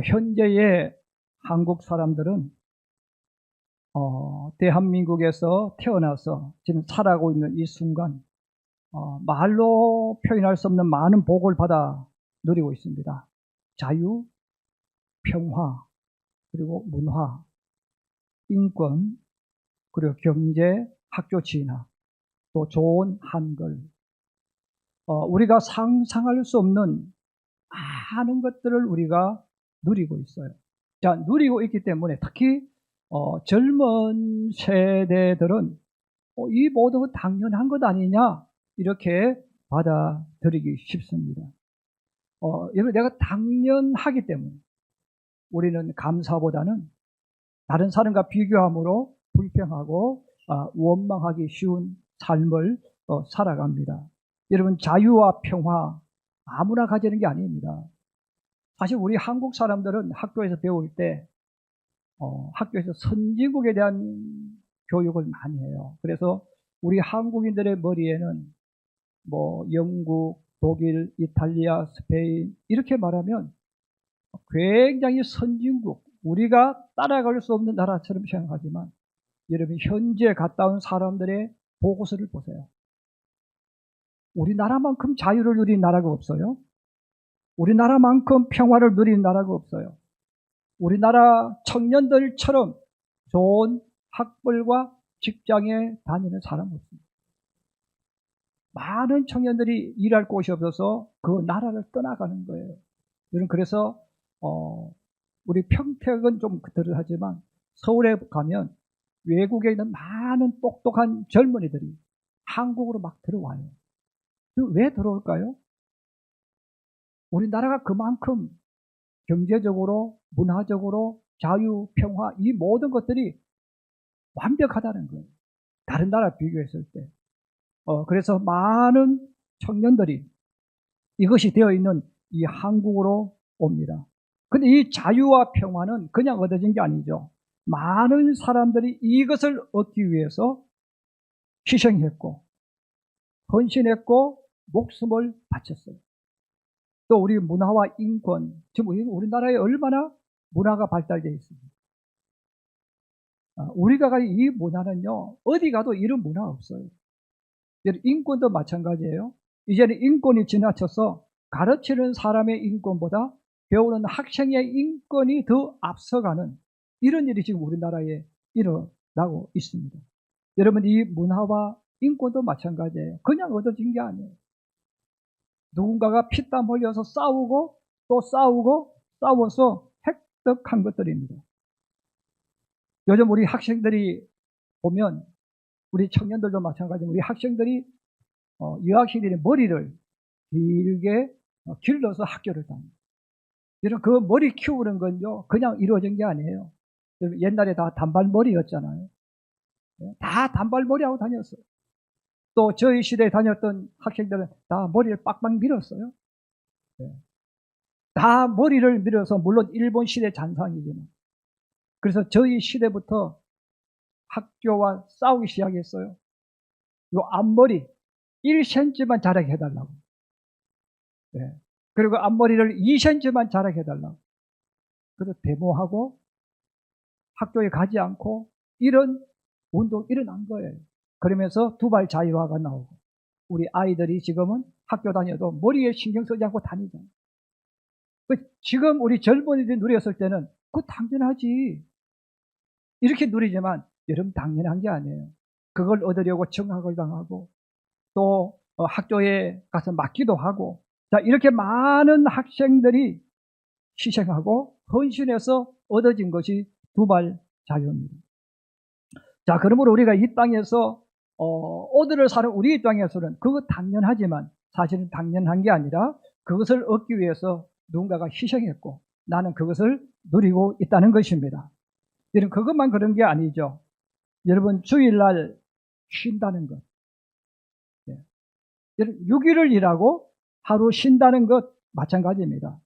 현재의 한국 사람들은 대한민국에서 태어나서 지금 살아가고 있는 이 순간 말로 표현할 수 없는 많은 복을 받아 누리고 있습니다. 자유, 평화, 그리고 문화, 인권, 그리고 경제, 학교 진학, 또 좋은 한글, 우리가 상상할 수 없는 많은 것들을 우리가 누리고 있어요. 자, 누리고 있기 때문에 특히 젊은 세대들은 이 모든 건 당연한 것 아니냐 이렇게 받아들이기 쉽습니다. 여러분, 내가 당연하기 때문에 우리는 감사보다는 다른 사람과 비교함으로 불평하고 원망하기 쉬운 삶을 살아갑니다. 여러분, 자유와 평화 아무나 가지는 게 아닙니다. 사실 우리 한국 사람들은 학교에서 배울 때 학교에서 선진국에 대한 교육을 많이 해요. 그래서 우리 한국인들의 머리에는 뭐 영국, 독일, 이탈리아, 스페인 이렇게 말하면 굉장히 선진국, 우리가 따라갈 수 없는 나라처럼 생각하지만 여러분, 현지에 갔다 온 사람들의 보고서를 보세요. 우리나라만큼 자유를 누린 나라가 없어요. 우리나라만큼 평화를 누린 나라가 없어요. 우리나라 청년들처럼 좋은 학벌과 직장에 다니는 사람 없습니다. 많은 청년들이 일할 곳이 없어서 그 나라를 떠나가는 거예요. 그래서 우리 평택은 좀 그렇하지만 서울에 가면 외국에 있는 많은 똑똑한 젊은이들이 한국으로 막 들어와요. 왜 들어올까요? 우리나라가 그만큼 경제적으로, 문화적으로, 자유, 평화 이 모든 것들이 완벽하다는 거예요. 다른 나라 비교했을 때. 그래서 많은 청년들이 이것이 되어 있는 이 한국으로 옵니다. 근데 이 자유와 평화는 그냥 얻어진 게 아니죠. 많은 사람들이 이것을 얻기 위해서 희생했고, 헌신했고, 목숨을 바쳤어요. 또 우리 문화와 인권, 지금 우리나라에 얼마나 문화가 발달되어 있습니다. 우리가 가진 이 문화는요, 어디 가도 이런 문화 없어요. 인권도 마찬가지예요. 이제는 인권이 지나쳐서 가르치는 사람의 인권보다 배우는 학생의 인권이 더 앞서가는 이런 일이 지금 우리나라에 일어나고 있습니다. 여러분, 이 문화와 인권도 마찬가지예요. 그냥 얻어진 게 아니에요. 누군가가 피땀 흘려서 싸우고 또 싸우고 싸워서 획득한 것들입니다. 요즘 우리 학생들이 보면, 우리 청년들도 마찬가지로 우리 학생들이 여학생들이 머리를 길게 길러서 학교를 다닙니다. 이런 그 머리 키우는 건요 그냥 이루어진 게 아니에요. 옛날에 다 단발머리였잖아요. 다 단발머리하고 다녔어요. 또 저희 시대에 다녔던 학생들은 다 머리를 빡빡 밀었어요. 다 머리를 밀어서, 물론 일본 시대 잔상이지만, 그래서 저희 시대부터 학교와 싸우기 시작했어요. 요 앞머리 1cm만 자라게 해달라고. 그리고 앞머리를 2cm만 자라게 해달라고. 그래서 데모하고 학교에 가지 않고 이런 운동이 일어난 거예요. 그러면서 두발 자유화가 나오고, 우리 아이들이 지금은 학교 다녀도 머리에 신경 쓰지 않고 다니잖아요. 지금 우리 젊은이들이 누렸을 때는 그거 당연하지 이렇게 누리지만, 여러분, 당연한 게 아니에요. 그걸 얻으려고 정학을 당하고 또 학교에 가서 맞기도 하고, 자, 이렇게 많은 학생들이 희생하고 헌신해서 얻어진 것이 두발 자유입니다. 자, 그러므로 우리가 이 땅에서 오늘을 사는 우리 이 땅에서는 그거 당연하지만 사실은 당연한 게 아니라 그것을 얻기 위해서 누군가가 희생했고 나는 그것을 누리고 있다는 것입니다. 여러분, 그것만 그런 게 아니죠. 여러분, 주일날 쉰다는 것, 여러분, 6일을 일하고 하루 쉰다는 것 마찬가지입니다.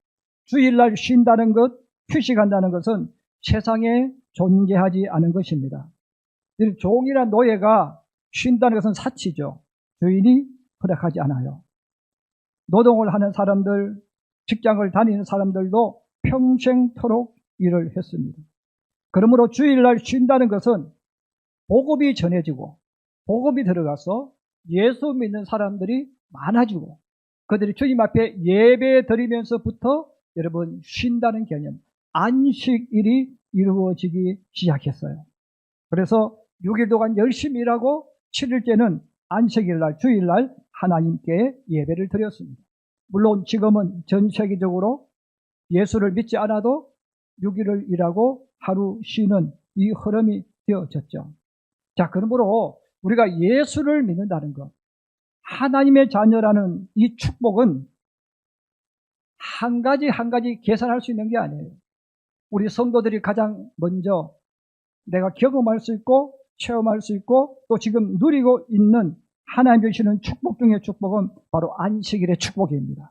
주일날 쉰다는 것, 휴식한다는 것은 세상에 존재하지 않은 것입니다. 종이나 노예가 쉰다는 것은 사치죠. 주인이 허락하지 않아요. 노동을 하는 사람들, 직장을 다니는 사람들도 평생토록 일을 했습니다. 그러므로 주일날 쉰다는 것은 복음이 전해지고 복음이 들어가서 예수 믿는 사람들이 많아지고 그들이 주님 앞에 예배 드리면서부터 여러분 쉰다는 개념, 안식일이 이루어지기 시작했어요. 그래서 6일 동안 열심히 일하고 7일째는 안식일날, 주일날 하나님께 예배를 드렸습니다. 물론 지금은 전 세계적으로 예수를 믿지 않아도 6일을 일하고 하루 쉬는 이 흐름이 되어졌죠. 자, 그러므로 우리가 예수를 믿는다는 것, 하나님의 자녀라는 이 축복은 한 가지 한 가지 계산할 수 있는 게 아니에요. 우리 성도들이 가장 먼저 내가 경험할 수 있고 체험할 수 있고 또 지금 누리고 있는 하나님 주시는 축복 중의 축복은 바로 안식일의 축복입니다.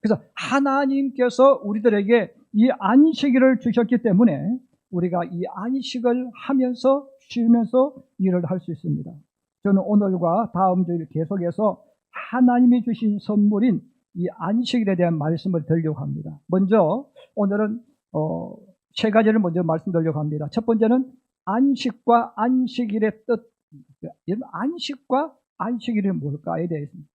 그래서 하나님께서 우리들에게 이 안식일을 주셨기 때문에 우리가 이 안식을 하면서 쉬면서 일을 할 수 있습니다. 저는 오늘과 다음 주일 계속해서 하나님이 주신 선물인 이 안식일에 대한 말씀을 드리려고 합니다. 먼저 오늘은 세 가지를 먼저 말씀드리려고 합니다. 첫 번째는 안식과 안식일의 뜻. 안식과 안식일이 뭘까에 대해서입니다.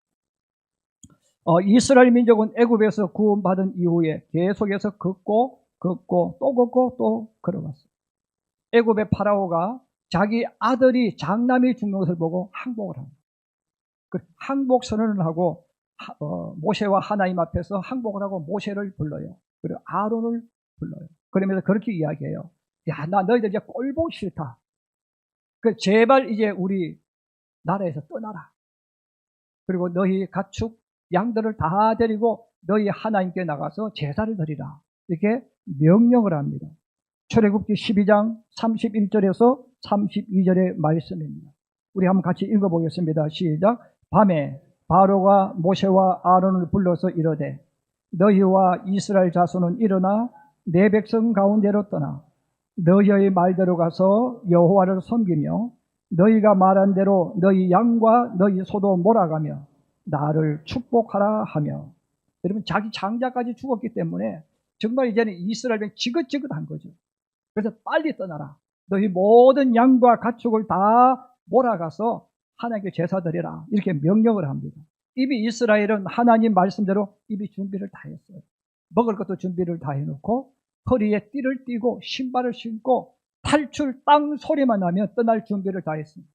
이스라엘 민족은 애굽에서 구원받은 이후에 계속해서 걷고 또 걷고 또 걸어갔어요. 애굽의 파라오가 자기 아들이 장남이 죽는 것을 보고 항복을 합니다. 그 항복 선언을 하고 모세와 하나님 앞에서 항복을 하고 모세를 불러요. 그리고 아론을 불러요. 그러면서 그렇게 이야기해요. 야, 나 너희들 이제 꼴 보기 싫다. 제발 이제 우리 나라에서 떠나라. 그리고 너희 가축 양들을 다 데리고 너희 하나님께 나가서 제사를 드리라. 이렇게 명령을 합니다. 출애굽기 12장 31절에서 32절의 말씀입니다. 우리 한번 같이 읽어보겠습니다. 시작. 밤에 바로가 모세와 아론을 불러서 이르되 너희와 이스라엘 자손은 일어나 내 백성 가운데로 떠나 너희의 말대로 가서 여호와를 섬기며 너희가 말한 대로 너희 양과 너희 소도 몰아가며 나를 축복하라 하며. 여러분, 자기 장자까지 죽었기 때문에 정말 이제는 이스라엘 백성 지긋지긋한 거죠. 그래서 빨리 떠나라. 너희 모든 양과 가축을 다 몰아가서 하나님께 제사 드리라. 이렇게 명령을 합니다. 이미 이스라엘은 하나님 말씀대로 이미 준비를 다 했어요. 먹을 것도 준비를 다 해놓고 허리에 띠를 띠고 신발을 신고 탈출 땅 소리만 나면 떠날 준비를 다 했습니다.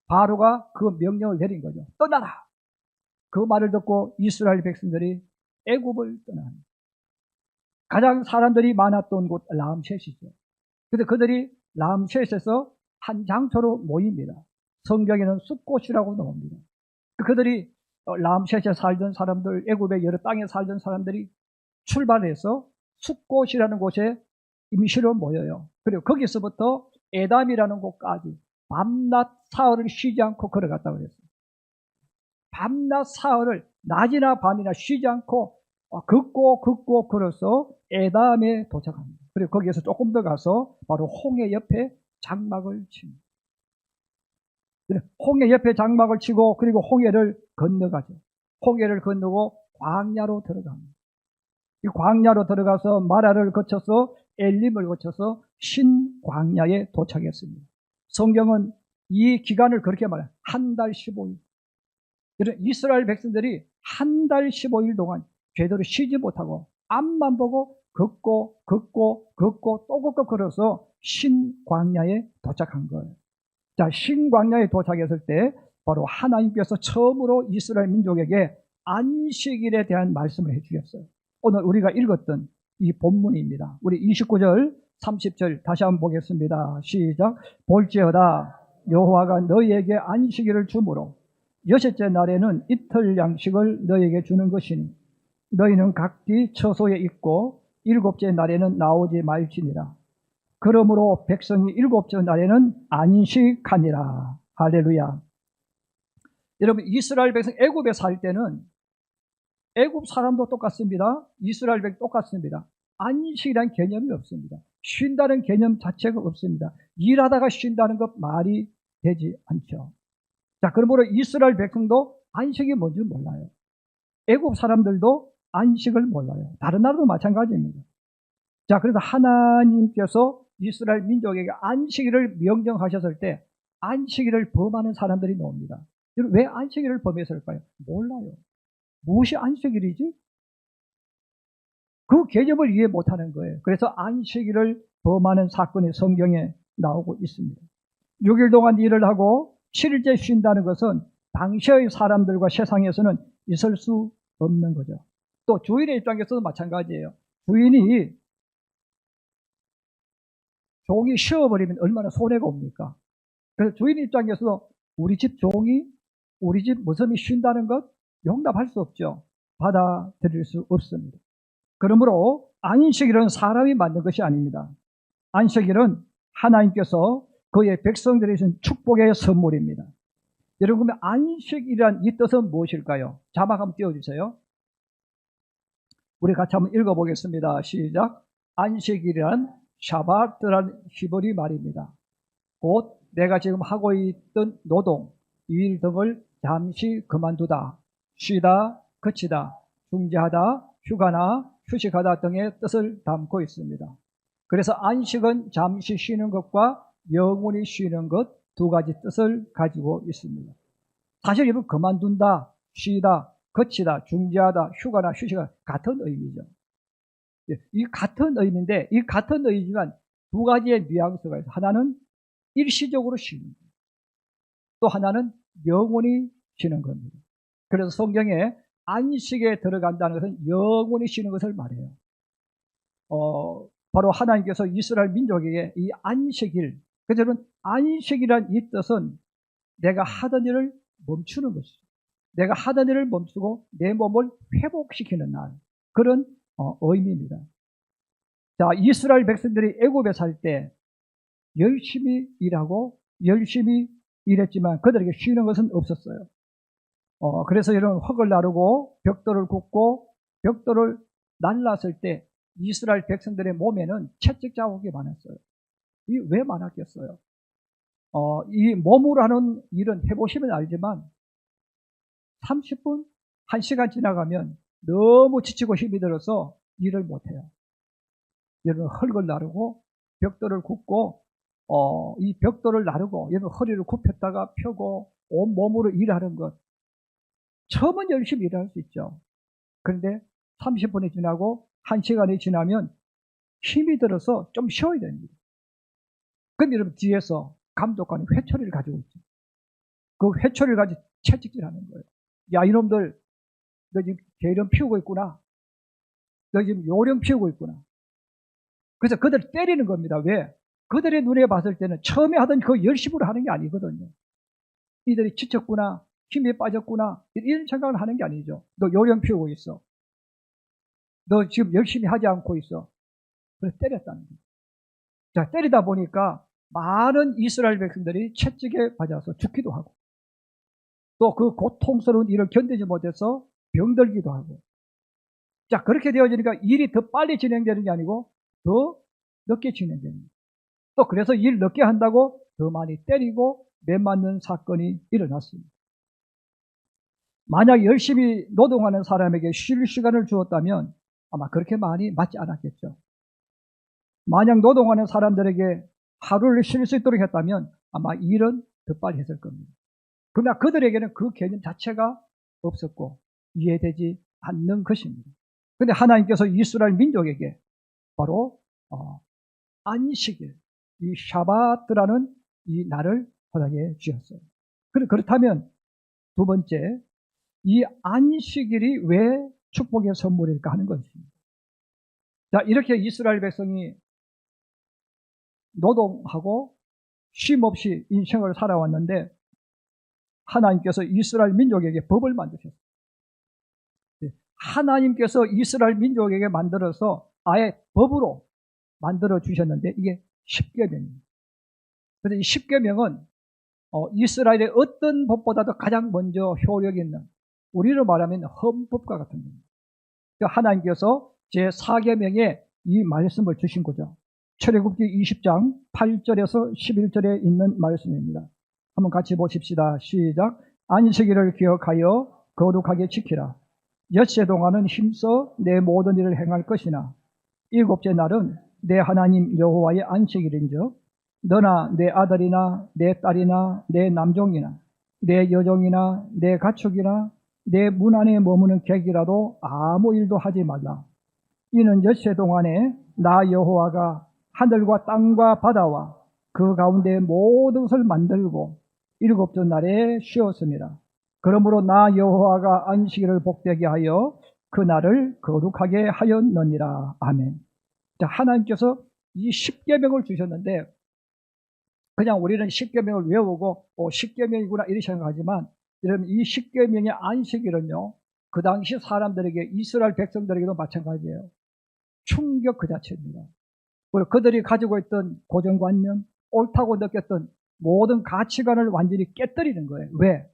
바로가 그 명령을 내린 거죠. 떠나라. 그 말을 듣고 이스라엘 백성들이 애굽을 떠납니다. 가장 사람들이 많았던 곳 람셋이죠. 그래서 그들이 람셋에서 한 장소로 모입니다. 성경에는 숫곳이라고 나옵니다. 그들이 람셋에 살던 사람들, 애굽의 여러 땅에 살던 사람들이 출발해서 숫곳이라는 곳에 임시로 모여요. 그리고 거기서부터 에담이라는 곳까지 밤낮 사흘을 쉬지 않고 걸어갔다고 그랬어요. 밤낮 사흘을 낮이나 밤이나 쉬지 않고 걷고 걸어서 에담에 도착합니다. 그리고 거기에서 조금 더 가서 바로 홍해 옆에 장막을 칩니다. 홍해 옆에 장막을 치고 그리고 홍해를 건너가죠. 홍해를 건너고 광야로 들어갑니다. 이 광야로 들어가서 마라를 거쳐서 엘림을 거쳐서 신광야에 도착했습니다. 성경은 이 기간을 그렇게 말해요. 한 달 15일. 이스라엘 백성들이 한 달 15일 동안 제대로 쉬지 못하고 앞만 보고 걷고 또 걷고 걸어서 신광야에 도착한 거예요. 자, 신광야에 도착했을 때 바로 하나님께서 처음으로 이스라엘 민족에게 안식일에 대한 말씀을 해주셨어요. 오늘 우리가 읽었던 이 본문입니다. 우리 29절 30절 다시 한번 보겠습니다. 시작. 볼지어다 여호와가 너희에게 안식일을 주므로 여섯째 날에는 이틀 양식을 너희에게 주는 것이니 너희는 각기 처소에 있고 일곱째 날에는 나오지 말지니라. 그러므로 백성이 일곱째 날에는 안식하니라. 할렐루야. 여러분, 이스라엘 백성 애굽에 살 때는 애굽 사람도 똑같습니다. 이스라엘 백성 똑같습니다. 안식이라는 개념이 없습니다. 쉰다는 개념 자체가 없습니다. 일하다가 쉰다는 것 말이 되지 않죠. 자, 그러므로 이스라엘 백성도 안식이 뭔지 몰라요. 애굽 사람들도 안식을 몰라요. 다른 나라도 마찬가지입니다. 자, 그래서 하나님께서 이스라엘 민족에게 안식일을 명령하셨을 때 안식일을 범하는 사람들이 나옵니다. 여러분, 왜 안식일을 범했을까요? 몰라요. 무엇이 안식일이지? 그 개념을 이해 못하는 거예요. 그래서 안식일을 범하는 사건이 성경에 나오고 있습니다. 6일 동안 일을 하고 7일째 쉰다는 것은 당시의 사람들과 세상에서는 있을 수 없는 거죠. 또 주인의 입장에서도 마찬가지예요. 주인이 종이 쉬어버리면 얼마나 손해가 옵니까? 그래서 주인 입장에서도 우리 집 종이 우리 집 무섬이 쉰다는 것 용납할 수 없죠. 받아들일 수 없습니다. 그러므로 안식일은 사람이 만든 것이 아닙니다. 안식일은 하나님께서 그의 백성들에게 주신 축복의 선물입니다. 여러분, 그러면 안식이란 이 뜻은 무엇일까요? 자막 한번 띄워주세요. 우리 같이 한번 읽어보겠습니다. 시작. 안식이란 샤바트라는 히브리 말입니다. 곧 내가 지금 하고 있던 노동, 일 등을 잠시 그만두다, 쉬다, 그치다, 중지하다, 휴가나 휴식하다 등의 뜻을 담고 있습니다. 그래서 안식은 잠시 쉬는 것과 영원히 쉬는 것 두 가지 뜻을 가지고 있습니다. 사실 여러분, 그만둔다, 쉬다, 거치다, 중지하다, 휴가나 휴식은 같은 의미죠. 이 같은 의미인데 이 같은 의미지만 두 가지의 뉘앙스가 있어요. 하나는 일시적으로 쉬는 거예요. 또 하나는 영원히 쉬는 겁니다. 그래서 성경에 안식에 들어간다는 것은 영원히 쉬는 것을 말해요. 바로 하나님께서 이스라엘 민족에게 이 안식일, 그래서 여러분, 안식이란 이 뜻은 내가 하던 일을 멈추는 것이죠. 내가 하던 일을 멈추고 내 몸을 회복시키는 날, 그런 의미입니다. 자, 이스라엘 백성들이 애굽에 살 때 열심히 일하고 열심히 일했지만 그들에게 쉬는 것은 없었어요. 그래서 이런 흙을 나르고 벽돌을 굽고 벽돌을 날랐을 때 이스라엘 백성들의 몸에는 채찍 자국이 많았어요. 이 왜 많았겠어요? 이 몸으로 하는 일은 해보시면 알지만 30분, 1시간 지나가면 너무 지치고 힘이 들어서 일을 못해요. 여러분, 흙을 나르고 벽돌을 굽고 이 벽돌을 나르고 여러분, 허리를 굽혔다가 펴고 온 몸으로 일하는 것, 처음은 열심히 일할 수 있죠. 그런데 30분이 지나고 1시간이 지나면 힘이 들어서 좀 쉬어야 됩니다. 그런데 여러분, 뒤에서 감독관이 회초리를 가지고 있죠. 그 회초리를 가지고 채찍질하는 거예요. 야, 이놈들, 너 지금 게으름 피우고 있구나. 너 지금 요령 피우고 있구나. 그래서 그들 때리는 겁니다. 왜? 그들의 눈에 봤을 때는 처음에 하던 그 열심으로 하는 게 아니거든요. 이들이 지쳤구나, 힘이 빠졌구나, 이런 생각을 하는 게 아니죠. 너 요령 피우고 있어. 너 지금 열심히 하지 않고 있어. 그래서 때렸다는 거예요. 자, 때리다 보니까 많은 이스라엘 백성들이 채찍에 맞아서 죽기도 하고, 또 그 고통스러운 일을 견디지 못해서 병들기도 하고. 자, 그렇게 되어지니까 일이 더 빨리 진행되는 게 아니고 더 늦게 진행됩니다. 또 그래서 일 늦게 한다고 더 많이 때리고 매 맞는 사건이 일어났습니다. 만약 열심히 노동하는 사람에게 쉴 시간을 주었다면 아마 그렇게 많이 맞지 않았겠죠. 만약 노동하는 사람들에게 하루를 쉴 수 있도록 했다면 아마 일은 더 빨리 했을 겁니다. 그러나 그들에게는 그 개념 자체가 없었고 이해되지 않는 것입니다. 그런데 하나님께서 이스라엘 민족에게 바로 안식일, 이 샤바트라는 이 날을 허락해 주셨어요. 그렇다면 두 번째, 이 안식일이 왜 축복의 선물일까 하는 것입니다. 자, 이렇게 이스라엘 백성이 노동하고 쉼 없이 인생을 살아왔는데 하나님께서 이스라엘 민족에게 법을 만드셨어요. 하나님께서 이스라엘 민족에게 만들어서 아예 법으로 만들어 주셨는데 이게 십계명입니다. 그래서 이 십계명은 이스라엘의 어떤 법보다도 가장 먼저 효력 있는, 우리로 말하면 헌법과 같은 겁니다. 하나님께서 제4계명에 이 말씀을 주신 거죠. 출애굽기 20장 8절에서 11절에 있는 말씀입니다. 한번 같이 보십시다. 시작. 안식일을 기억하여 거룩하게 지키라. 엿새 동안은 힘써 내 모든 일을 행할 것이나 일곱째 날은 내 하나님 여호와의 안식일인즉 너나 내 아들이나 내 딸이나 내 남종이나 내 여종이나 내 가축이나 내 문 안에 머무는 객이라도 아무 일도 하지 말라. 이는 엿새 동안에 나 여호와가 하늘과 땅과 바다와 그 가운데 모든 것을 만들고 일곱째 날에 쉬었습니다. 그러므로 나 여호와가 안식일을 복되게 하여 그 날을 거룩하게 하였느니라. 아멘. 자, 하나님께서 이 십계명을 주셨는데 그냥 우리는 십계명을 외우고 십계명이구나 이렇게 생각하지만 여러분, 이 십계명의 안식일은요, 그 당시 사람들에게, 이스라엘 백성들에게도 마찬가지예요. 충격 그 자체입니다. 그리고 그들이 가지고 있던 고정관념, 옳다고 느꼈던 모든 가치관을 완전히 깨뜨리는 거예요. 왜?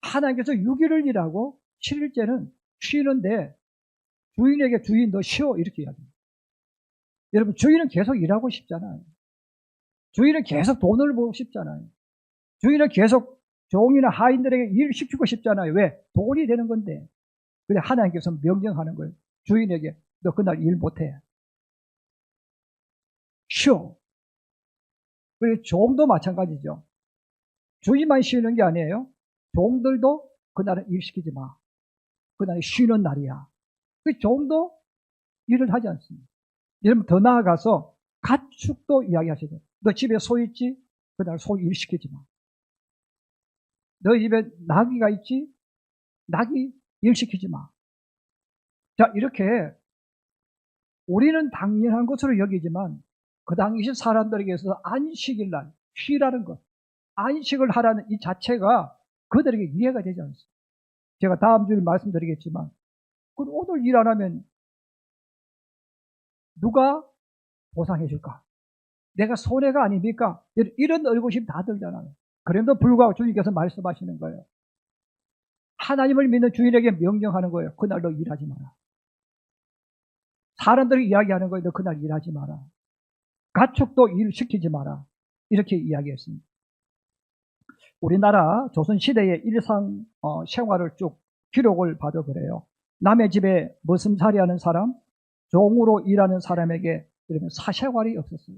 하나님께서 6일을 일하고 7일째는 쉬는데 주인에게 주인 너 쉬어 이렇게 이야기합니다. 여러분, 주인은 계속 일하고 싶잖아요. 주인은 계속 돈을 벌고 싶잖아요. 주인은 계속 종이나 하인들에게 일 시키고 싶잖아요. 왜? 돈이 되는 건데. 근데 하나님께서 명령하는 거예요. 주인에게 너 그날 일 못해. 쉬어. 그리고 종도 마찬가지죠. 주인만 쉬는 게 아니에요. 종들도 그날은 일 시키지 마. 그날은 쉬는 날이야. 그 종도 일을 하지 않습니다. 여러분, 더 나아가서 가축도 이야기하시죠. 너 집에 소 있지? 그날 소 일 시키지 마. 너 집에 나귀가 있지? 나귀 일 시키지 마. 자, 이렇게 우리는 당연한 것으로 여기지만 그 당시 사람들에게 있어서 안식일 날, 쉬라는 것, 안식을 하라는 이 자체가 그들에게 이해가 되지 않습니다. 제가 다음 주에 말씀드리겠지만, 그럼 오늘 일 안 하면 누가 보상해 줄까? 내가 손해가 아닙니까? 이런 의구심 다 들잖아요. 그럼에도 불구하고 주님께서 말씀하시는 거예요. 하나님을 믿는 주인에게 명령하는 거예요. 그날 너 일하지 마라. 사람들이 이야기하는 거예요. 너 그날 일하지 마라. 가축도 일 시키지 마라. 이렇게 이야기했습니다. 우리나라 조선시대의 일상 생활을 쭉 기록을 봐도 그래요. 남의 집에 머슴살이하는 사람, 종으로 일하는 사람에게 이러면 사생활이 없었어요.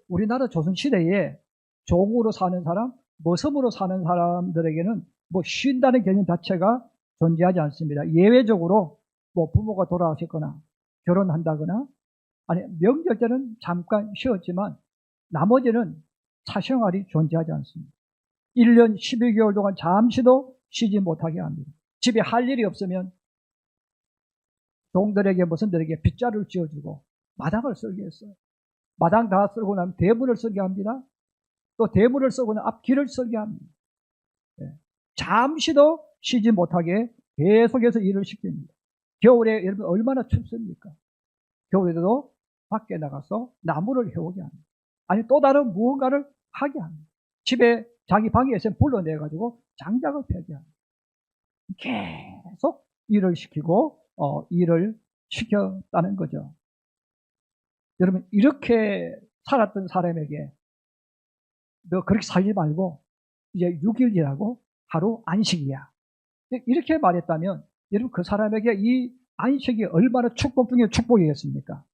우리나라 조선시대에 종으로 사는 사람, 머슴으로 사는 사람들에게는 뭐 쉰다는 개념 자체가 존재하지 않습니다. 예외적으로 뭐 부모가 돌아가셨거나 결혼한다거나 아니 명절 때는 잠깐 쉬었지만 나머지는 사생활이 존재하지 않습니다. 1년 12개월 동안 잠시도 쉬지 못하게 합니다. 집에 할 일이 없으면 종들에게 머슴들에게 빗자루를 쥐어주고 마당을 쓸게 했어요. 마당 다 쓸고 나면 대문을 쓸게 합니다. 또 대문을 쓰고 나면 앞길을 쓸게 합니다. 네. 잠시도 쉬지 못하게 계속해서 일을 시킵니다. 겨울에 여러분 얼마나 춥습니까? 겨울에도 밖에 나가서 나무를 해오게 합니다. 아니 또 다른 무언가를 하게 합니다. 집에 자기 방에 있으면 불러내가지고 장작을 펴게 합니다. 계속 일을 시키고 일을 시켰다는 거죠. 여러분, 이렇게 살았던 사람에게 너 그렇게 살지 말고 이제 6일이라고 하루 안식이야. 이렇게 말했다면 여러분 그 사람에게 이 안식이 얼마나 축복 중에 축복이겠습니까?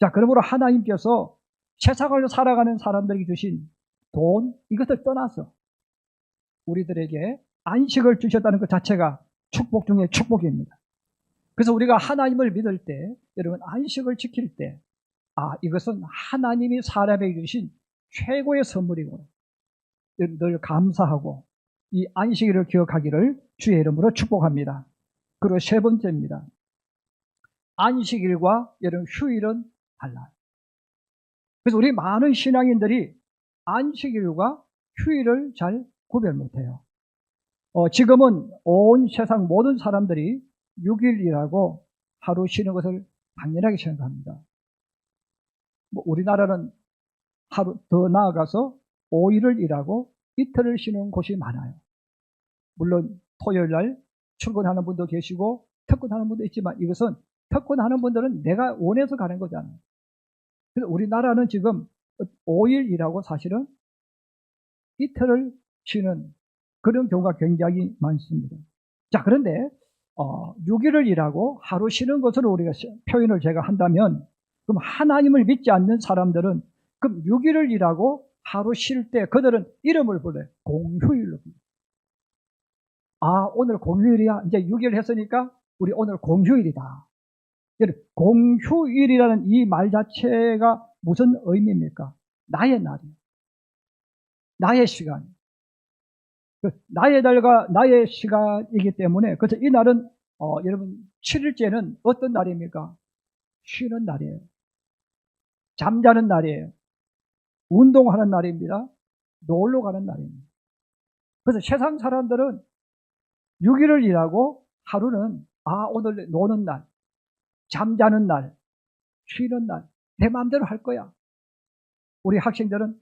자, 그러므로 하나님께서 세상을 살아가는 사람들에게 주신 돈, 이것을 떠나서 우리들에게 안식을 주셨다는 것 자체가 축복 중에 축복입니다. 그래서 우리가 하나님을 믿을 때, 여러분 안식을 지킬 때, 이것은 하나님이 사람에게 주신 최고의 선물이고 늘 감사하고 이 안식일을 기억하기를 주의 이름으로 축복합니다. 그리고 세 번째입니다. 안식일과 여러분 휴일은 달라요. 그래서 우리 많은 신앙인들이 안식일과 휴일을 잘 구별 못해요. 지금은 온 세상 모든 사람들이 6일이라고 하루 쉬는 것을 당연하게 생각합니다. 우리나라는 하루 더 나아가서 5일을 일하고 이틀을 쉬는 곳이 많아요. 물론 토요일 날 출근하는 분도 계시고 특근하는 분도 있지만 이것은 특근하는 분들은 내가 원해서 가는 거잖아요. 그래서 우리나라는 지금 5일 일하고 사실은 이틀을 쉬는 그런 경우가 굉장히 많습니다. 자, 그런데 6일을 일하고 하루 쉬는 것으로 우리가 표현을 제가 한다면, 그럼 하나님을 믿지 않는 사람들은 그럼 6일을 일하고 하루 쉴 때 그들은 이름을 불러요. 공휴일로 불러요. 아, 오늘 공휴일이야. 이제 6일 했으니까 우리 오늘 공휴일이다. 공휴일이라는 이 말 자체가 무슨 의미입니까? 나의 날이에요. 나의 시간. 나의 날과 나의 시간이기 때문에, 그래서 이 날은 여러분 7일째는 어떤 날입니까? 쉬는 날이에요. 잠자는 날이에요. 운동하는 날입니다. 놀러 가는 날입니다. 그래서 세상 사람들은 6일을 일하고 하루는 오늘 노는 날, 잠자는 날, 쉬는 날, 내 마음대로 할 거야. 우리 학생들은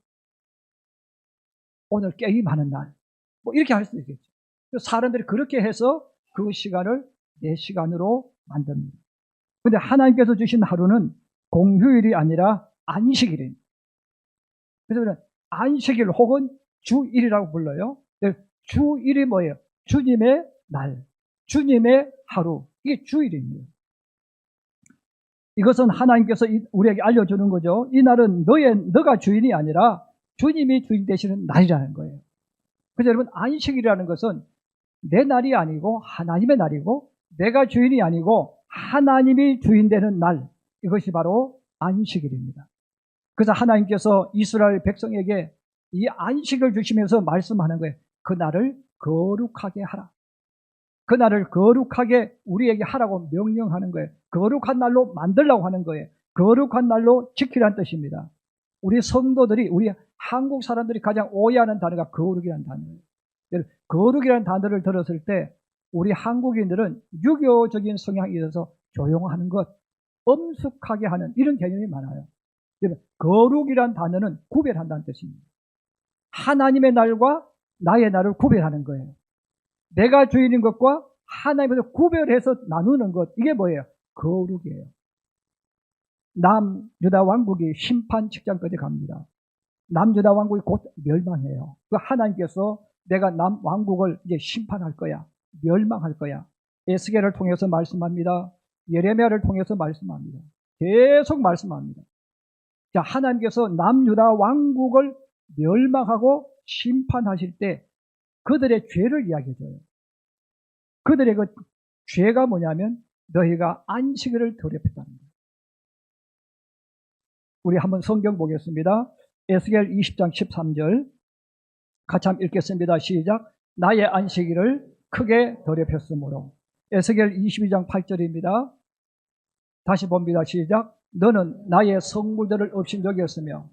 오늘 게임하는 날, 뭐 이렇게 할 수 있겠죠. 사람들이 그렇게 해서 그 시간을 내 시간으로 만듭니다. 근데 하나님께서 주신 하루는 공휴일이 아니라 안식일입니다. 그래서 안식일 혹은 주일이라고 불러요. 주일이 뭐예요? 주님의 날, 주님의 하루, 이게 주일입니다. 이것은 하나님께서 우리에게 알려주는 거죠. 이 날은 너가 주인이 아니라 주님이 주인 되시는 날이라는 거예요. 그래서 여러분, 안식일이라는 것은 내 날이 아니고 하나님의 날이고, 내가 주인이 아니고 하나님이 주인 되는 날, 이것이 바로 안식일입니다. 그래서 하나님께서 이스라엘 백성에게 이 안식을 주시면서 말씀하는 거예요. 그 날을 거룩하게 하라. 그 날을 거룩하게 우리에게 하라고 명령하는 거예요. 거룩한 날로 만들라고 하는 거예요. 거룩한 날로 지키라는 뜻입니다. 우리 성도들이, 우리 한국 사람들이 가장 오해하는 단어가 거룩이라는 단어예요. 거룩이라는 단어를 들었을 때 우리 한국인들은 유교적인 성향이 있어서 조용하는 것, 엄숙하게 하는 이런 개념이 많아요. 거룩이라는 단어는 구별한다는 뜻입니다. 하나님의 날과 나의 날을 구별하는 거예요. 내가 주인인 것과 하나님에서 구별해서 나누는 것, 이게 뭐예요? 거룩이에요. 남유다 왕국이 심판 직전까지 갑니다. 남유다 왕국이 곧 멸망해요. 그 하나님께서 내가 남왕국을 이제 심판할 거야, 멸망할 거야. 에스겔을 통해서 말씀합니다. 예레미야를 통해서 말씀합니다. 계속 말씀합니다. 자, 하나님께서 남유다 왕국을 멸망하고 심판하실 때 그들의 죄를 이야기해줘요. 그들의 그 죄가 뭐냐면 너희가 안식일을 더럽혔다는 거예요. 우리 한번 성경 보겠습니다. 에스겔 20장 13절 같이 한번 읽겠습니다. 시작. 나의 안식일을 크게 더럽혔으므로. 에스겔 22장 8절입니다. 다시 봅니다. 시작. 너는 나의 성물들을 업신여겼으며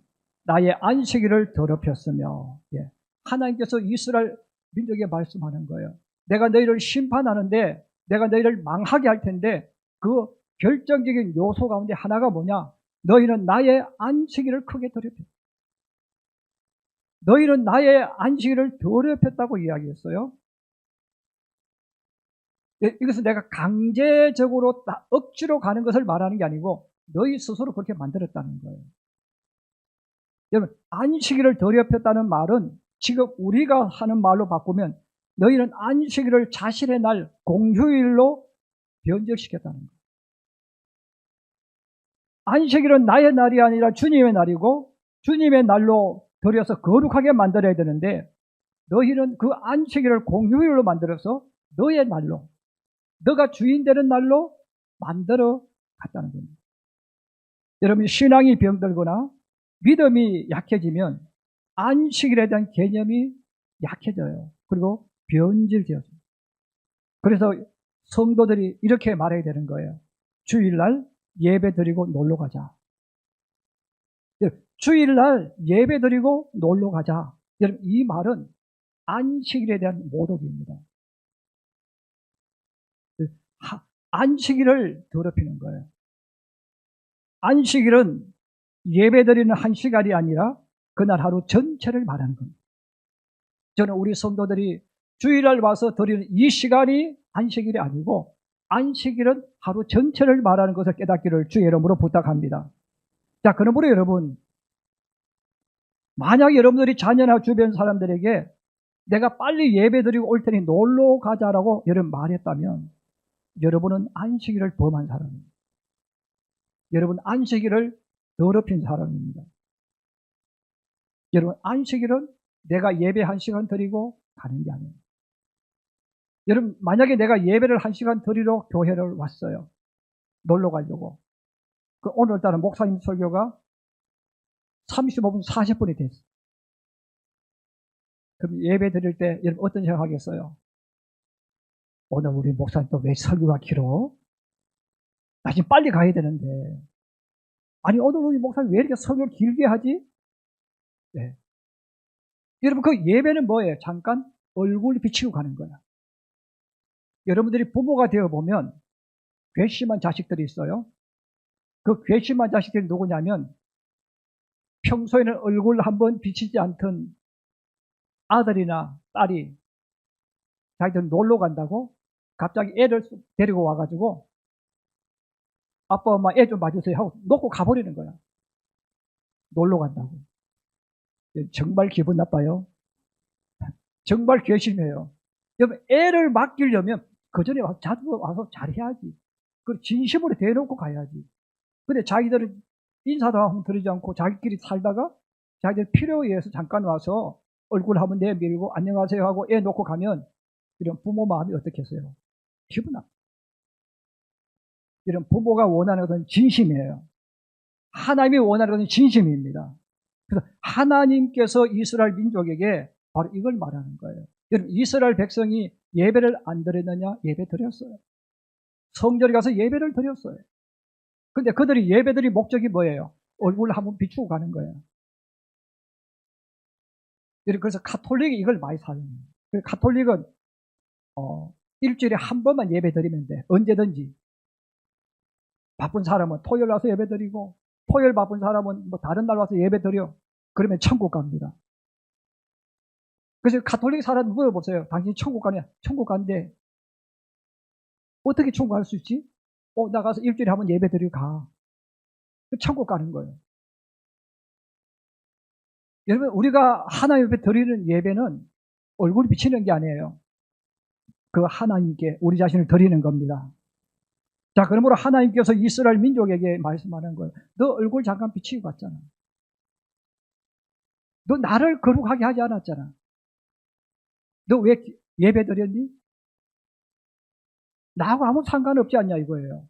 나의 안식일을 더럽혔으며. 예. 하나님께서 이스라엘 민족에 말씀하는 거예요. 내가 너희를 심판하는데, 내가 너희를 망하게 할 텐데, 그 결정적인 요소 가운데 하나가 뭐냐? 너희는 나의 안식일을 크게 더럽혔다. 너희는 나의 안식일을 더럽혔다고 이야기했어요. 이것은 내가 강제적으로 억지로 가는 것을 말하는 게 아니고 너희 스스로 그렇게 만들었다는 거예요. 여러분, 안식일을 더럽혔다는 말은 지금 우리가 하는 말로 바꾸면 너희는 안식일을 자신의 날, 공휴일로 변절시켰다는 거예요. 안식일은 나의 날이 아니라 주님의 날이고 주님의 날로 들여서 거룩하게 만들어야 되는데 너희는 그 안식일을 공휴일로 만들어서 너의 날로, 너가 주인 되는 날로 만들어 갔다는 겁니다. 여러분, 신앙이 병들거나 믿음이 약해지면 안식일에 대한 개념이 약해져요. 그리고 변질되어져요. 그래서 성도들이 이렇게 말해야 되는 거예요. 주일날 예배 드리고 놀러 가자. 주일날 예배 드리고 놀러 가자. 여러분, 이 말은 안식일에 대한 모독입니다. 안식일을 더럽히는 거예요. 안식일은 예배 드리는 한 시간이 아니라 그날 하루 전체를 말하는 겁니다. 저는 우리 성도들이 주일날 와서 드리는 이 시간이 안식일이 아니고 안식일은 하루 전체를 말하는 것을 깨닫기를 주의 이름으로 부탁합니다. 자, 그러므로 여러분, 만약 여러분들이 자녀나 주변 사람들에게 내가 빨리 예배 드리고 올 테니 놀러 가자라고 여러분 말했다면 여러분은 안식일을 범한 사람입니다. 여러분 안식일을 더럽힌 사람입니다. 여러분 안식일은 내가 예배 1시간 드리고 가는 게 아니에요. 여러분 만약에 내가 예배를 1시간 드리러 교회를 왔어요. 놀러 가려고. 오늘따라 목사님 설교가 35분 40분이 됐어요. 그럼 예배 드릴 때 여러분 어떤 생각하겠어요? 오늘 우리 목사님 또 왜 설교가 길어? 나 지금 빨리 가야 되는데. 아니 오늘 우리 목사님 왜 이렇게 설교를 길게 하지? 네. 여러분 그 예배는 뭐예요? 잠깐 얼굴 비치고 가는 거야. 여러분들이 부모가 되어보면 괘씸한 자식들이 있어요. 그 괘씸한 자식들이 누구냐면 평소에는 얼굴 한번 비치지 않던 아들이나 딸이 자기들 놀러 간다고 갑자기 애를 데리고 와가지고 아빠 엄마 애 좀 봐주세요 하고 놓고 가버리는 거야. 놀러 간다고. 정말 기분 나빠요. 정말 괘씸해요. 여러분 애를 맡기려면 그 전에 와서 잘해야지. 그 진심으로 대놓고 가야지. 근데 자기들은 인사도 한번 드리지 않고 자기끼리 살다가 자기들 필요에 의해서 잠깐 와서 얼굴 한번 내밀고 안녕하세요 하고 애 놓고 가면 이런 부모 마음이 어떻겠어요? 기분 나빠. 이런 부모가 원하는 것은 진심이에요. 하나님이 원하는 것은 진심입니다. 그래서 하나님께서 이스라엘 민족에게 바로 이걸 말하는 거예요. 여러분 이스라엘 백성이 예배를 안 드렸느냐? 예배 드렸어요. 성전에 가서 예배를 드렸어요. 근데 그들이 예배드릴 목적이 뭐예요? 얼굴 한번 비추고 가는 거예요. 그래서 가톨릭이 이걸 많이 사용해요. 가톨릭은 일주일에 한 번만 예배 드리면 돼. 언제든지. 바쁜 사람은 토요일 와서 예배 드리고 토요일 바쁜 사람은 뭐 다른 날 와서 예배 드려. 그러면 천국 갑니다. 그래서 가톨릭 사람 물어보세요. 당신 천국 가냐? 천국 간대. 어떻게 천국 갈 수 있지? 나가서 일주일에 한 번 예배 드리고 가. 천국 가는 거예요. 여러분 우리가 하나님 앞에 드리는 예배는 얼굴 비치는 게 아니에요. 그 하나님께 우리 자신을 드리는 겁니다. 자, 그러므로 하나님께서 이스라엘 민족에게 말씀하는 거예요. 너 얼굴 잠깐 비치고 갔잖아. 너 나를 거룩하게 하지 않았잖아. 너 왜 예배 드렸니? 나하고 아무 상관없지 않냐 이거예요.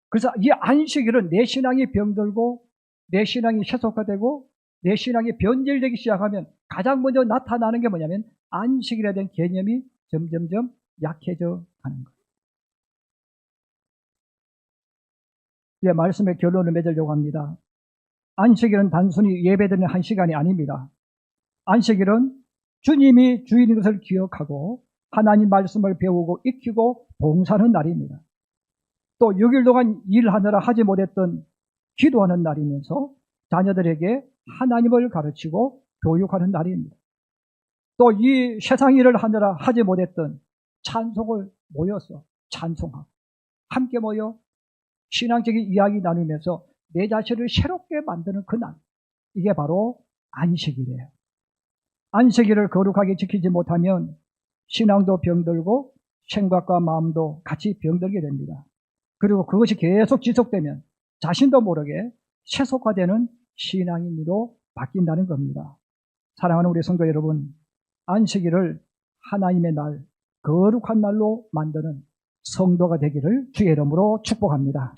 그래서 이 안식일은 내 신앙이 병들고 내 신앙이 세속화되고 내 신앙이 변질되기 시작하면 가장 먼저 나타나는 게 뭐냐면 안식일에 대한 개념이 점점점 약해져 가는 거예요. 이제 말씀의 결론을 맺으려고 합니다. 안식일은 단순히 예배드리는 한 시간이 아닙니다. 안식일은 주님이 주인인 것을 기억하고 하나님 말씀을 배우고 익히고 봉사하는 날입니다. 또 6일 동안 일하느라 하지 못했던 기도하는 날이면서 자녀들에게 하나님을 가르치고 교육하는 날입니다. 또 이 세상 일을 하느라 하지 못했던 찬송을 모여서 찬송하고 함께 모여 신앙적인 이야기 나누면서 내 자신을 새롭게 만드는 그날, 이게 바로 안식일이에요. 안식일을 거룩하게 지키지 못하면 신앙도 병들고 생각과 마음도 같이 병들게 됩니다. 그리고 그것이 계속 지속되면 자신도 모르게 세속화되는 신앙인으로 바뀐다는 겁니다. 사랑하는 우리 성도 여러분, 안식일을 하나님의 날, 거룩한 날로 만드는 성도가 되기를 주의 이름으로 축복합니다.